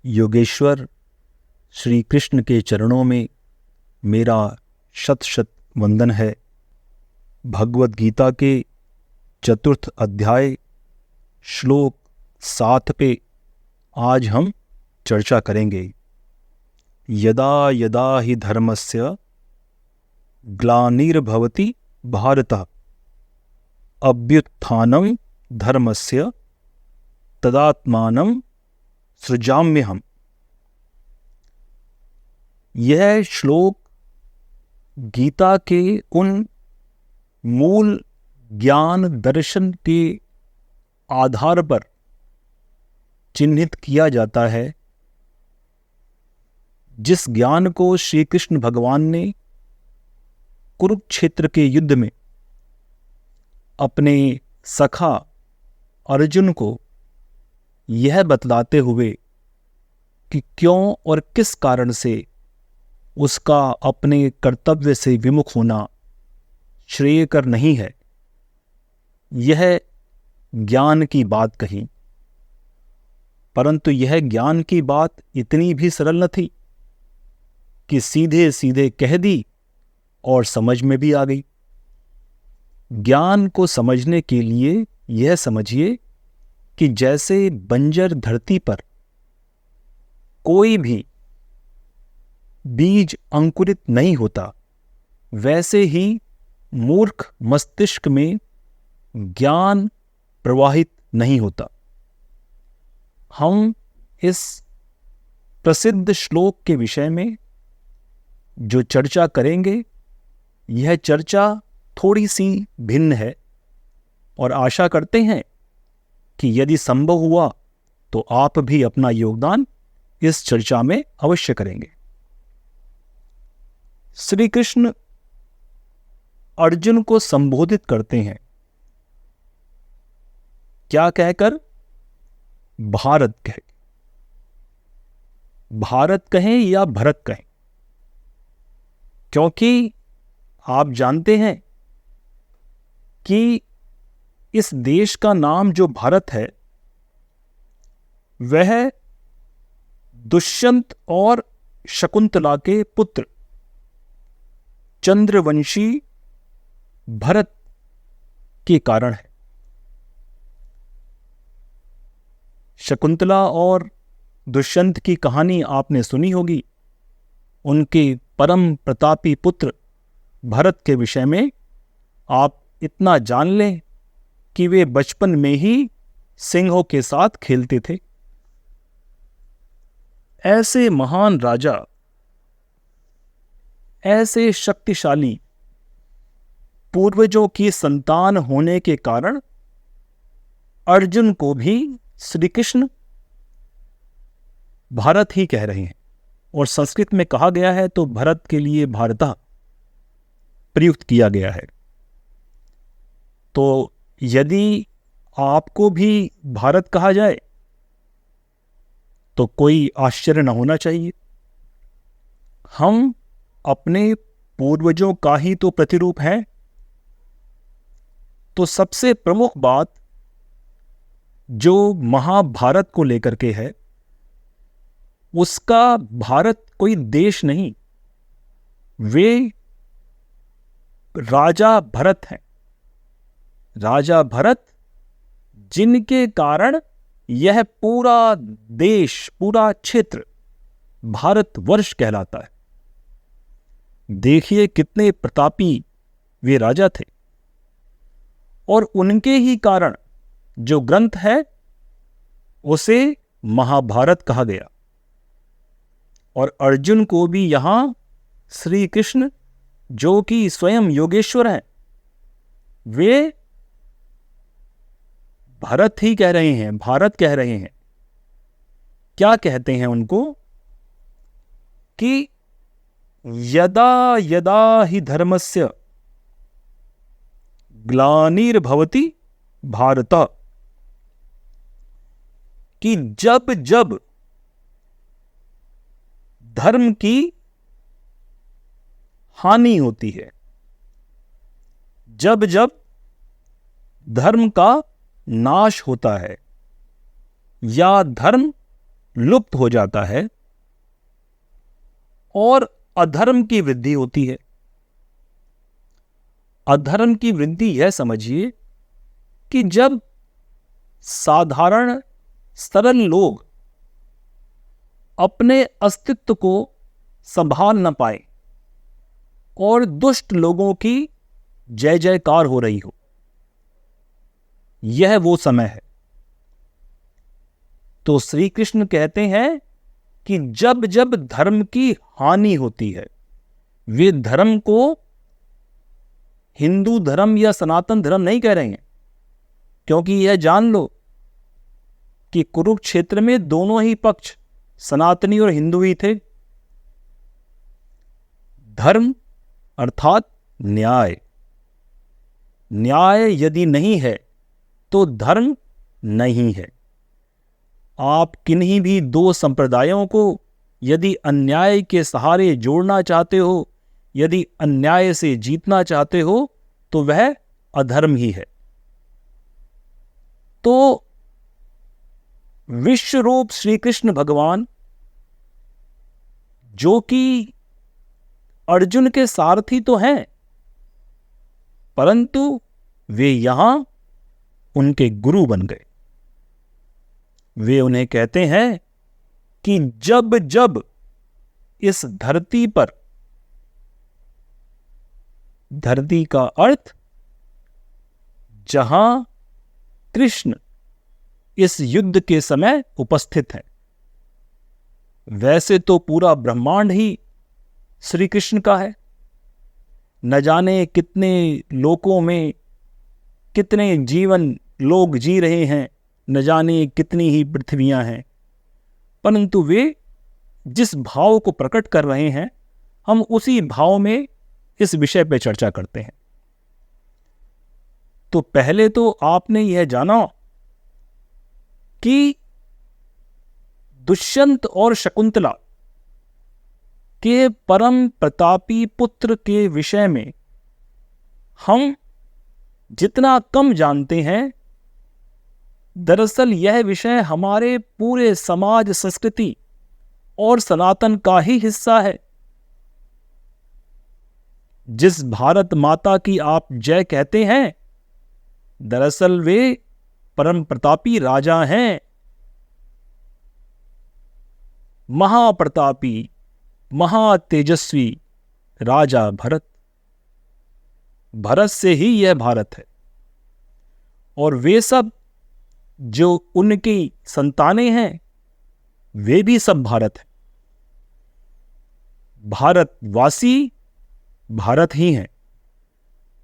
योगेश्वर श्री कृष्ण के चरणों में मेरा शत शत वंदन है। भगवत गीता के चतुर्थ अध्याय श्लोक 7 पे आज हम चर्चा करेंगे। यदा यदा हि धर्मस्य ग्लानिर्भवति भारत अभ्युत्थानं धर्मस्य तदात्मानं सृजाम्यहम्। यह श्लोक गीता के उन मूल ज्ञान दर्शन के आधार पर चिन्हित किया जाता है जिस ज्ञान को श्री कृष्ण भगवान ने कुरुक्षेत्र के युद्ध में अपने सखा अर्जुन को यह बतलाते हुए कि क्यों और किस कारण से उसका अपने कर्तव्य से विमुख होना श्रेयकर नहीं है, यह ज्ञान की बात कही। परंतु यह ज्ञान की बात इतनी भी सरल न थी कि सीधे सीधे कह दी और समझ में भी आ गई। ज्ञान को समझने के लिए यह समझिए कि जैसे बंजर धरती पर कोई भी बीज अंकुरित नहीं होता, वैसे ही मूर्ख मस्तिष्क में ज्ञान प्रवाहित नहीं होता। हम इस प्रसिद्ध श्लोक के विषय में जो चर्चा करेंगे, यह चर्चा थोड़ी सी भिन्न है और आशा करते हैं कि यदि संभव हुआ तो आप भी अपना योगदान इस चर्चा में अवश्य करेंगे। श्री कृष्ण अर्जुन को संबोधित करते हैं, क्या कहकर? भारत कह, भारत कहें या भरत कहें, क्योंकि आप जानते हैं कि इस देश का नाम जो भारत है वह दुष्यंत और शकुंतला के पुत्र चंद्रवंशी भरत के कारण है। शकुंतला और दुष्यंत की कहानी आपने सुनी होगी। उनके परम प्रतापी पुत्र भरत के विषय में आप इतना जान लें कि वे बचपन में ही सिंहों के साथ खेलते थे। ऐसे महान राजा, ऐसे शक्तिशाली पूर्वजों की संतान होने के कारण अर्जुन को भी श्री कृष्ण भारत ही कह रहे हैं। और संस्कृत में कहा गया है तो भरत के लिए भारता प्रयुक्त किया गया है। तो यदि आपको भी भारत कहा जाए तो कोई आश्चर्य न होना चाहिए। हम अपने पूर्वजों का ही तो प्रतिरूप हैं। तो सबसे प्रमुख बात जो महाभारत को लेकर के है, उसका भारत कोई देश नहीं, वे राजा भरत हैं। राजा भरत जिनके कारण यह पूरा देश, पूरा क्षेत्र भारतवर्ष कहलाता है। देखिए कितने प्रतापी वे राजा थे। और उनके ही कारण जो ग्रंथ है उसे महाभारत कहा गया। और अर्जुन को भी यहां श्री कृष्ण, जो कि स्वयं योगेश्वर हैं, वे भारत ही कह रहे हैं, भारत कह रहे हैं। क्या कहते हैं उनको? कि यदा यदा हि धर्मस्य ग्लानिर्भवति भारत, कि जब जब धर्म की हानि होती है, जब जब धर्म का नाश होता है या धर्म लुप्त हो जाता है और अधर्म की वृद्धि होती है। अधर्म की वृद्धि यह समझिए कि जब साधारण सरल लोग अपने अस्तित्व को संभाल न पाए और दुष्ट लोगों की जय जयकार हो रही हो, यह वो समय है। तो श्री कृष्ण कहते हैं कि जब जब धर्म की हानि होती है, वे धर्म को हिंदू धर्म या सनातन धर्म नहीं कह रहे हैं, क्योंकि यह जान लो कि कुरुक्षेत्र में दोनों ही पक्ष सनातनी और हिंदू ही थे। धर्म अर्थात न्याय, न्याय यदि नहीं है तो धर्म नहीं है। आप किन्हीं भी दो संप्रदायों को यदि अन्याय के सहारे जोड़ना चाहते हो, यदि अन्याय से जीतना चाहते हो, तो वह अधर्म ही है। तो विश्व रूप श्री कृष्ण भगवान, जो कि अर्जुन के सारथी तो हैं, परंतु वे यहां उनके गुरु बन गए। वे उन्हें कहते हैं कि जब जब इस धरती पर, धरती का अर्थ जहां कृष्ण इस युद्ध के समय उपस्थित हैं, वैसे तो पूरा ब्रह्मांड ही श्री कृष्ण का है। न जाने कितने लोकों में कितने जीवन लोग जी रहे हैं, न जाने कितनी ही पृथ्वियां हैं, परंतु वे जिस भाव को प्रकट कर रहे हैं, हम उसी भाव में इस विषय पर चर्चा करते हैं। तो पहले तो आपने यह जाना कि दुष्यंत और शकुंतला के परम प्रतापी पुत्र के विषय में हम जितना कम जानते हैं, दरअसल यह विषय हमारे पूरे समाज, संस्कृति और सनातन का ही हिस्सा है। जिस भारत माता की आप जय कहते हैं, दरअसल वे परम प्रतापी राजा हैं। महाप्रतापी, महातेजस्वी राजा भरत, भरत से ही यह भारत है। और वे सब जो उनकी संतानें हैं, वे भी सब भारत है। भारतवासी भारत ही हैं,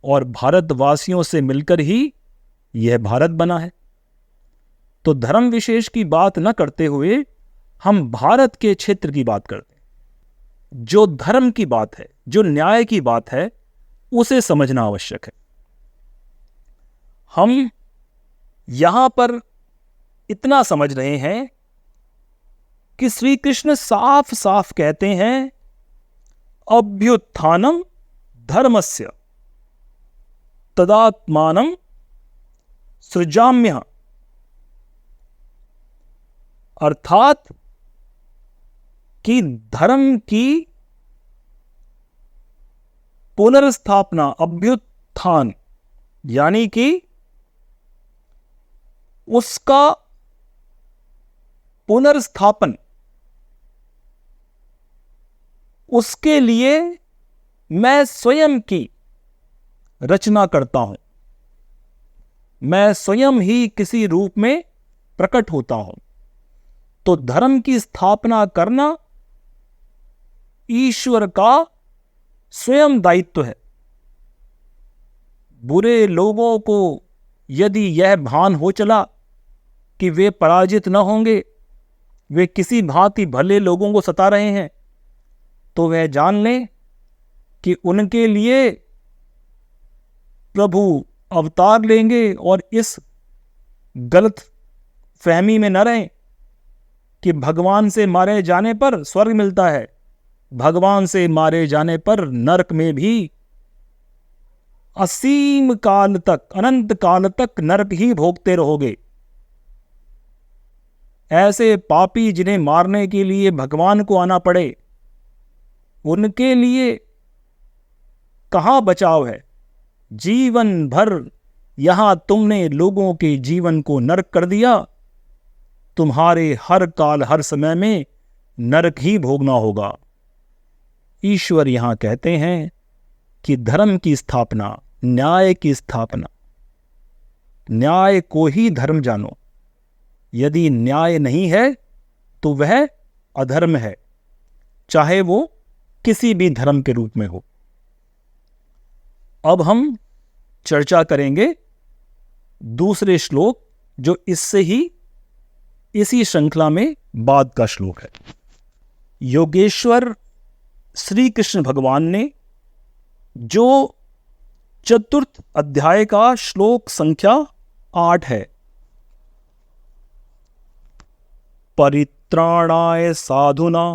और भारतवासियों से मिलकर ही यह भारत बना है। तो धर्म विशेष की बात न करते हुए हम भारत के क्षेत्र की बात करते हैं। जो धर्म की बात है, जो न्याय की बात है, उसे समझना आवश्यक है। हम यहां पर इतना समझ रहे हैं कि श्री कृष्ण साफ साफ कहते हैं, अभ्युत्थानम धर्मस्य तदात्मानं सृजाम्यः। अर्थात कि धर्म की पुनर्स्थापना, अभ्युत्थान, यानी कि उसका पुनर्स्थापन, उसके लिए मैं स्वयं की रचना करता हूं। मैं स्वयं ही किसी रूप में प्रकट होता हूं। तो धर्म की स्थापना करना ईश्वर का स्वयं दायित्व है। बुरे लोगों को यदि यह भान हो चला कि वे पराजित न होंगे, वे किसी भांति भले लोगों को सता रहे हैं, तो वह जान लें कि उनके लिए प्रभु अवतार लेंगे। और इस गलत फहमी में न रहें कि भगवान से मारे जाने पर स्वर्ग मिलता है। भगवान से मारे जाने पर नरक में भी असीम काल तक, अनंत काल तक नरक ही भोगते रहोगे। ऐसे पापी जिन्हें मारने के लिए भगवान को आना पड़े, उनके लिए कहाँ बचाव है। जीवन भर यहां तुमने लोगों के जीवन को नरक कर दिया। तुम्हारे हर काल हर समय में नरक ही भोगना होगा। ईश्वर यहां कहते हैं कि धर्म की स्थापना, न्याय की स्थापना, न्याय को ही धर्म जानो। यदि न्याय नहीं है तो वह अधर्म है, चाहे वो किसी भी धर्म के रूप में हो। अब हम चर्चा करेंगे दूसरे श्लोक, जो इससे ही इसी श्रृंखला में बाद का श्लोक है। योगेश्वर श्री कृष्ण भगवान ने जो चतुर्थ अध्याय का श्लोक संख्या 8 है, परित्राणाय साधुना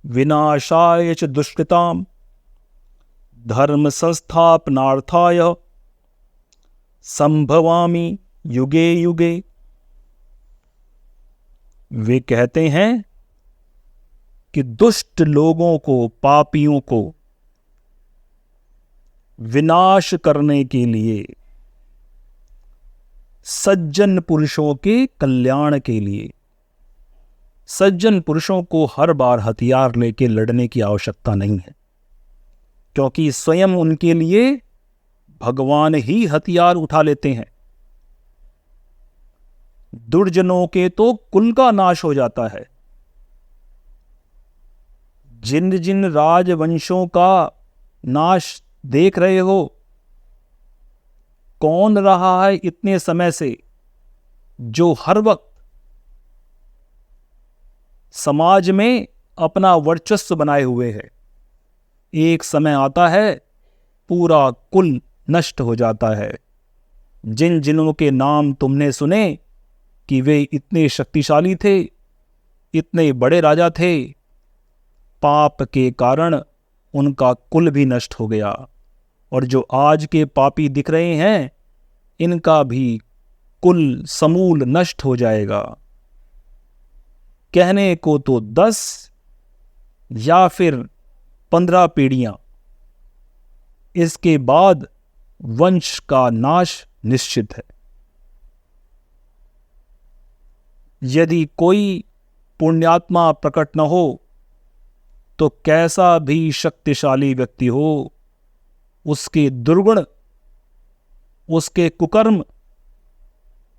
विनाशाय च दुष्कृताम धर्म संस्थापनार्थाय संभवामि युगे युगे। वे कहते हैं कि दुष्ट लोगों को, पापियों को विनाश करने के लिए, सज्जन पुरुषों के कल्याण के लिए, सज्जन पुरुषों को हर बार हथियार लेके लड़ने की आवश्यकता नहीं है, क्योंकि स्वयं उनके लिए भगवान ही हथियार उठा लेते हैं। दुर्जनों के तो कुल का नाश हो जाता है। जिन जिन राजवंशों का नाश देख रहे हो, कौन रहा है इतने समय से जो हर वक्त समाज में अपना वर्चस्व बनाए हुए है। एक समय आता है पूरा कुल नष्ट हो जाता है। जिन जिनों के नाम तुमने सुने कि वे इतने शक्तिशाली थे, इतने बड़े राजा थे, पाप के कारण उनका कुल भी नष्ट हो गया। और जो आज के पापी दिख रहे हैं, इनका भी कुल समूल नष्ट हो जाएगा। कहने को तो 10 या फिर 15 पीढ़ियां, इसके बाद वंश का नाश निश्चित है। यदि कोई पुण्यात्मा प्रकट न हो तो कैसा भी शक्तिशाली व्यक्ति हो, उसके दुर्गुण, उसके कुकर्म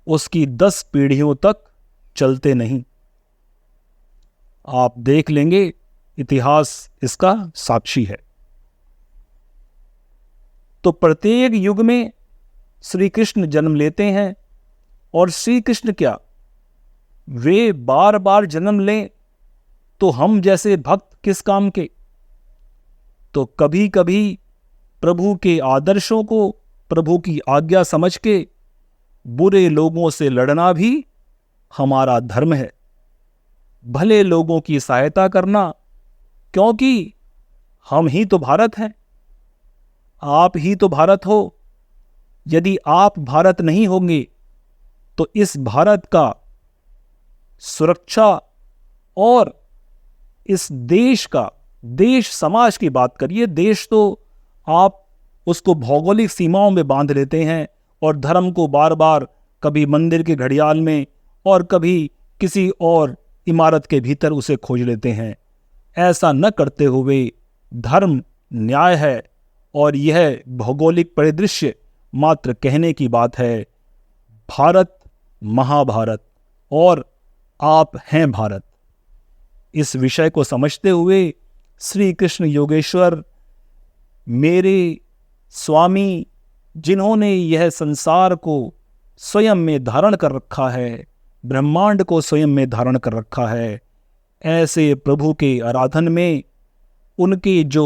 उसकी 10 पीढ़ियों तक चलते नहीं। आप देख लेंगे, इतिहास इसका साक्षी है। तो प्रत्येक युग में श्री कृष्ण जन्म लेते हैं, और श्री कृष्ण क्या, वे बार बार जन्म लें तो हम जैसे भक्त किस काम के। तो कभी कभी प्रभु के आदर्शों को, प्रभु की आज्ञा समझ के बुरे लोगों से लड़ना भी हमारा धर्म है। भले लोगों की सहायता करना, क्योंकि हम ही तो भारत हैं, आप ही तो भारत हो। यदि आप भारत नहीं होंगे तो इस भारत का सुरक्षा और इस देश का, देश समाज की बात करिए, देश तो आप उसको भौगोलिक सीमाओं में बांध लेते हैं और धर्म को बार बार कभी मंदिर के घड़ियाल में और कभी किसी और इमारत के भीतर उसे खोज लेते हैं। ऐसा न करते हुए धर्म न्याय है, और यह भौगोलिक परिदृश्य मात्र कहने की बात है। भारत महाभारत, और आप हैं भारत। इस विषय को समझते हुए श्री कृष्ण योगेश्वर, मेरे स्वामी, जिन्होंने यह संसार को स्वयं में धारण कर रखा है, ब्रह्मांड को स्वयं में धारण कर रखा है, ऐसे प्रभु के आराधन में उनके जो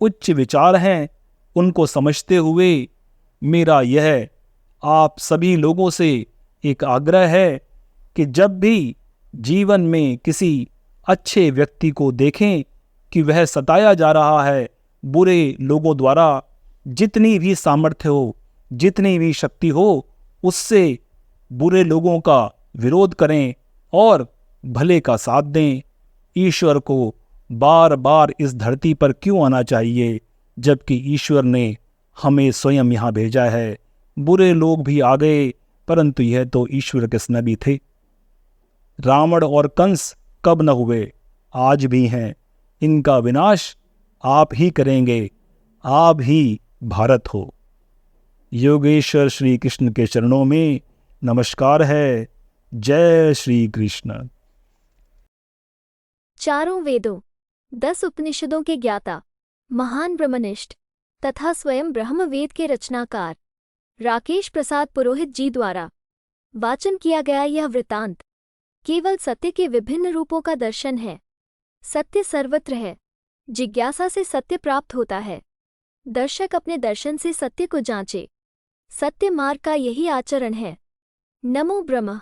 उच्च विचार हैं, उनको समझते हुए मेरा यह आप सभी लोगों से एक आग्रह है कि जब भी जीवन में किसी अच्छे व्यक्ति को देखें कि वह सताया जा रहा है बुरे लोगों द्वारा, जितनी भी सामर्थ्य हो, जितनी भी शक्ति हो, उससे बुरे लोगों का विरोध करें, और भले का साथ दें। ईश्वर को बार बार इस धरती पर क्यों आना चाहिए, जबकि ईश्वर ने हमें स्वयं यहाँ भेजा है। बुरे लोग भी आ गए, परंतु यह तो ईश्वर के नबी थे। रावण और कंस कब न हुए, आज भी हैं। इनका विनाश आप ही करेंगे, आप ही भारत हो। योगेश्वर श्री कृष्ण के चरणों में नमस्कार है। जय श्री कृष्ण। चारों वेदों, 10 उपनिषदों के ज्ञाता, महान ब्रह्मनिष्ठ तथा स्वयं ब्रह्मवेद के रचनाकार राकेश प्रसाद पुरोहित जी द्वारा वाचन किया गया यह वृतांत केवल सत्य के विभिन्न रूपों का दर्शन है। सत्य सर्वत्र है, जिज्ञासा से सत्य प्राप्त होता है। दर्शक अपने दर्शन से सत्य को जांचे। सत्य मार्ग का यही आचरण है। नमो ब्रह्म।